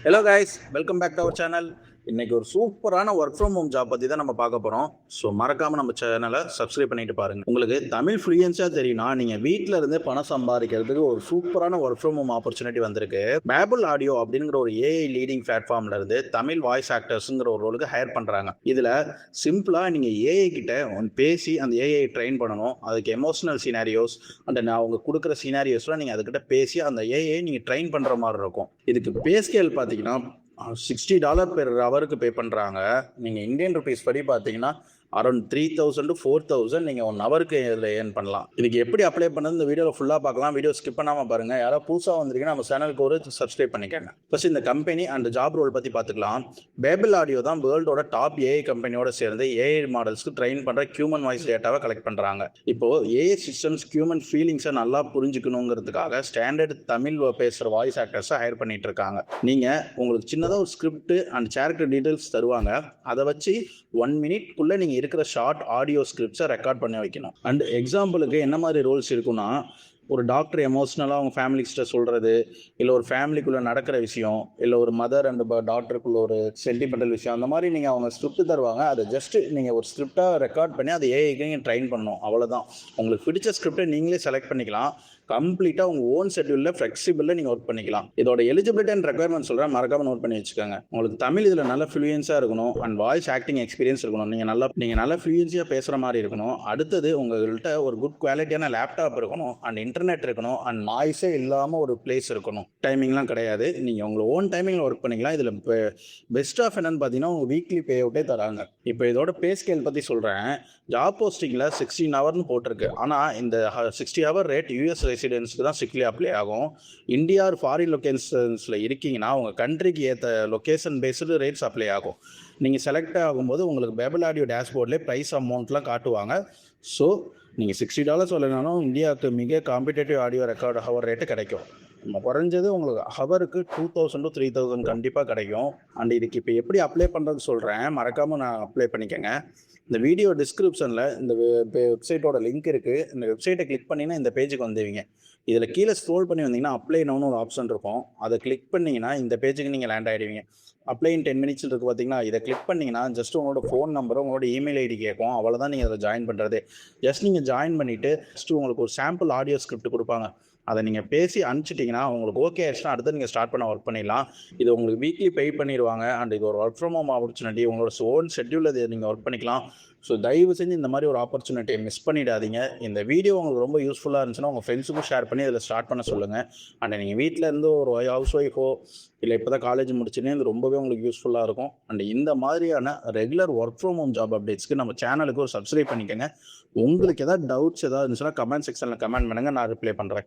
Hello guys, welcome back to our channel. இன்னைக்கு ஒரு சூப்பரான ஒர்க் ஃப்ரம் ஹோம் ஜாப் பற்றி தான் நம்ம பார்க்க போகிறோம். ஸோ மறக்காமல் நம்ம சேனலை சப்ஸ்கிரைப் பண்ணிட்டு பாருங்கள். உங்களுக்கு தமிழ் ஃப்ளூயன்ஸாக தெரியும்னா நீங்கள் வீட்டில் இருந்து பணம் சம்பாதிக்கிறதுக்கு ஒரு சூப்பரான ஒர்க் ஃப்ரம் ஹோம் ஆப்பர்ச்சுனிட்டி வந்திருக்கு. பேபிள் ஆடியோ அப்படிங்கிற ஒரு ஏஐ லீடிங் பிளாட்ஃபார்ம்ல இருந்து தமிழ் வாய்ஸ் ஆக்டர்ஸுங்கிற ஒரு ரோலுக்கு ஹையர் பண்ணுறாங்க. இதில் சிம்பிளாக நீங்கள் ஏஐ கிட்ட பேசி அந்த ஏஐ ட்ரெயின் பண்ணணும். அதுக்கு எமோஷனல் சினாரியோஸ் அந்த அவங்க கொடுக்குற சினாரியோஸ்லாம் நீங்கள் அதுக்கிட்ட பேசி அந்த ஏஐ நீங்கள் ட்ரெயின் பண்ணுற மாதிரி இருக்கும். இதுக்கு பே ஸ்கேல் பார்த்தீங்கன்னா $60 பெர் ஹவருக்கு பே பண்ணுறாங்க. நீங்கள் இந்தியன் ருபீஸ் படி பார்த்தீங்கன்னா அரௌண்ட் 3000 to 4000 நீங்கள் 1 ஹவருக்கு இதில் ஏர்ன் பண்ணலாம். இதுக்கு எப்படி அப்ளை பண்ணது இந்த வீடியோவில் ஃபுல்லாக பார்க்கலாம். வீடியோ ஸ்கிப் பண்ணாமல் பாருங்கள். யாராவது புதுசாக வந்திருக்கீங்கன்னா நம்ம சேனலுக்கு ஒரு சப்ஸ்கிரைப் பண்ணிக்கோங்க. ஃபர்ஸ்ட் இந்த கம்பெனி அண்ட் ஜாப் ரோல் பற்றி பார்த்துக்கலாம். பேபிள் ஆடியோ தான் வேர்ல்டோட டாப் ஏஐ கம்பெனியோட சேர்ந்து ஏஐ மாடல்ஸ்க்கு ட்ரெயின் பண்ணுற ஹியூமன் வாய்ஸ் டேட்டாவை கலெக்ட் பண்ணுறாங்க. இப்போது ஏஐ சிஸ்டம்ஸ் ஹியூமன் ஃபீலிங்ஸை நல்லா புரிஞ்சுக்கணுங்கிறதுக்காக ஸ்டாண்டர்ட் தமிழ் பேசுகிற வாய்ஸ் ஆக்டர்ஸை ஹையர் பண்ணிட்டு இருக்காங்க. நீங்கள் உங்களுக்கு சின்னதாக ஒரு ஸ்கிரிப்ட் அண்ட் கேரக்டர் டீட்டெயில்ஸ் தருவாங்க. அதை வச்சு 1 மினிட்குள்ளே நீங்கள் இருக்கிற ஷார்ட் ஆடியோ ஸ்கிரிப்ட்ஸை ரெக்கார்ட் பண்ணி வைக்கணும். அண்ட் எக்ஸாம்பிளுக்கு என்ன மாதிரி ரோல்ஸ் இருக்குன்னா, ஒரு டாக்டர் எமோஷ்னலாக அவங்க ஃபேமிலிஸ்ட்டை சொல்கிறது, இல்லை ஒரு ஃபேமிலிக்குள்ளே நடக்கிற விஷயம், இல்லை ஒரு மதர் அண்ட் டாக்டருக்குள்ள ஒரு சென்டிமெண்டல் விஷயம், அந்த மாதிரி நீங்கள் அவங்க ஸ்கிரிப்ட் தருவாங்க. அதை ஜஸ்ட்டு நீங்கள் ஒரு ஸ்கிரிப்டாக ரெக்கார்ட் பண்ணி அதை ஏஐக்கு நீங்கள் ட்ரெயின் பண்ணணும். அவ்வளோதான். உங்களுக்கு பிடிச்ச ஸ்கிரிப்டை நீங்களே செலக்ட் பண்ணிக்கலாம். கம்ப்ளீட்டாக உங்கள் ஓன் ஷெட்யூலில் ஃப்ளெக்சிபிளில் நீங்கள் ஒர்க் பண்ணிக்கலாம். இதோட எலிஜிபிலிட்டி அண்ட் ரெக்யர்மெண்ட் சொல்கிறேன், மறக்காமல் நோட் பண்ணி வச்சுக்கோங்க. உங்களுக்கு தமிழ் இதில் நல்ல ஃப்ளூயன்ஸாக இருக்கணும் அண்ட் வாய்ஸ் ஆக்டிங் எக்ஸ்பீரியன்ஸ் இருக்கணும். நீங்கள் நல்லா ஃப்ளூயன்ஸியாக பேசுகிற மாதிரி இருக்கணும். அடுத்தது உங்கள்கிட்ட ஒரு குட் குவாலிட்டியான லேப்டாப் இருக்கணும் அண்ட் இன்டர்நெட் இருக்கணும் அண்ட் நாய்ஸே இல்லாமல் ஒரு பிளேஸ் இருக்கணும். டைமிங்லாம் கிடையாது, நீங்கள் உங்களை ஓன் டைமிங்கில் ஒர்க் பண்ணிக்கலாம். இதில் பெஸ்ட் ஆஃப் என்னன்னு பார்த்தீங்கன்னா உங்கள் வீக்லி பே அவுட்டே தராங்க. இப்போ இதோட பே ஸ்கேல் பற்றி சொல்கிறேன். ஜாப் போஸ்டிங்கில் 16 ஹவர்னு போட்டிருக்கு. ஆனால் இந்த 60 ஹவர் ரேட் யூஎஸ் ரெசிடென்ஸ்க்கு தான் ஸ்ட்ரிக்ட்லி அப்ளை ஆகும். இந்தியா ஒரு ஃபாரின் லொக்கேஷன்ஸில் இருக்கீங்கன்னா உங்கள் கண்ட்ரிக்கு ஏற்ற லொக்கேஷன் பேஸ்டு ரேட்ஸ் அப்ளை ஆகும். நீங்கள் செலக்ட் ஆகும்போது உங்களுக்கு பேபிள் ஆடியோ டேஷ்போர்ட்லேயே ப்ரைஸ் அமௌண்ட்லாம் காட்டுவாங்க. ஸோ நீங்கள் $60 சொல்லனாலும் இந்தியாவுக்கு மிக competitive audio record hour rate கிடைக்கும். நம்ம குறைஞ்சது உங்களுக்கு ஹவருக்கு 2000 to 3000 கண்டிப்பாக கிடைக்கும். அண்ட் இதுக்கு இப்போ எப்படி அப்ளை பண்ணுறது சொல்கிறேன், மறக்காமல் நான் அப்ளை பண்ணிக்கோங்க. இந்த வீடியோ டிஸ்கிரிப்ஷனில் இந்த வெப்சைட்டோட லிங்க் இருக்குது. இந்த வெப்சைட்டை கிளிக் பண்ணிங்கன்னா இந்த பேஜுக்கு வந்துடுவீங்க. இதில் கீழே ஸ்க்ரோல் பண்ணி வந்தீங்கன்னா அப்ளை நவுன்னு ஒரு ஆப்ஷன் இருக்கும். அதை கிளிக் பண்ணிங்கன்னா இந்த பேஜுக்கு நீங்கள் லேண்ட் ஆகிடுவீங்க. அப்ளை இன் 10 மினிட்ஸ் இருக்குது பார்த்தீங்கன்னா, இதை கிளிக் பண்ணிங்கன்னா ஜஸ்ட் உங்களோட ஃபோன் நம்பரும் உங்களோட இமெயில் ஐடி கேட்கும். அவ்வளோதான் நீங்கள் அதை ஜாயின் பண்ணுறது. ஜஸ்ட் நீங்கள் ஜாயின் பண்ணிவிட்டு ஃபஸ்ட்டு உங்களுக்கு ஒரு சாம்பிள் ஆடியோ ஸ்கிரிப்ட் கொடுப்பாங்க. அதை நீங்கள் பேசி அனுப்பிச்சிட்டிங்கன்னா உங்களுக்கு ஓகே ஆயிடுச்சுன்னா அடுத்து நீங்கள் ஸ்டார்ட் பண்ண ஒர்க் பண்ணிடலாம். இது உங்களுக்கு வீக்லி பே பண்ணிடுவாங்க. அண்ட் இது ஒரு ஒர்க் ஃப்ரம் ஹோம் ஆப்பர்ச்சுனிட்டி. உங்களோட ஓன் ஷெட்யூலில் இதை நீங்கள் ஒர்க் பண்ணிக்கலாம். ஸோ தயவு செஞ்சு இந்த மாதிரி ஒரு ஆப்பர்ச்சுனிட்டியை மிஸ் பண்ணிடாதீங்க. இந்த வீடியோ உங்களுக்கு ரொம்ப யூஸ்ஃபுல்லாக இருந்துச்சுன்னா உங்கள் ஃப்ரெண்ட்ஸுக்கும் ஷேர் பண்ணி இதில் ஸ்டார்ட் பண்ண சொல்லுங்கள். அண்ட் நீங்கள் வீட்டில் இருந்து ஒரு ஹவுஸ் ஒய்ஃபோ இல்லை இப்போ தான் காலேஜ் முடிச்சுன்னே இது ரொம்பவே உங்களுக்கு யூஸ்ஃபுல்லாக இருக்கும். அண்ட் இந்த மாதிரியான regular work from home job அப்டேட்ஸ்க்கு நம்ம சேனலுக்கு ஒரு சப்ஸ்கிரைப் பண்ணிக்கோங்க. உங்களுக்கு ஏதாவது டவுட்ஸ் ஏதாவது இருந்துச்சுன்னா கமெண்ட் செக்ஷனில் கமெண்ட் பண்ணுங்கள், நான் ரிப்ளை பண்ணுறேன்.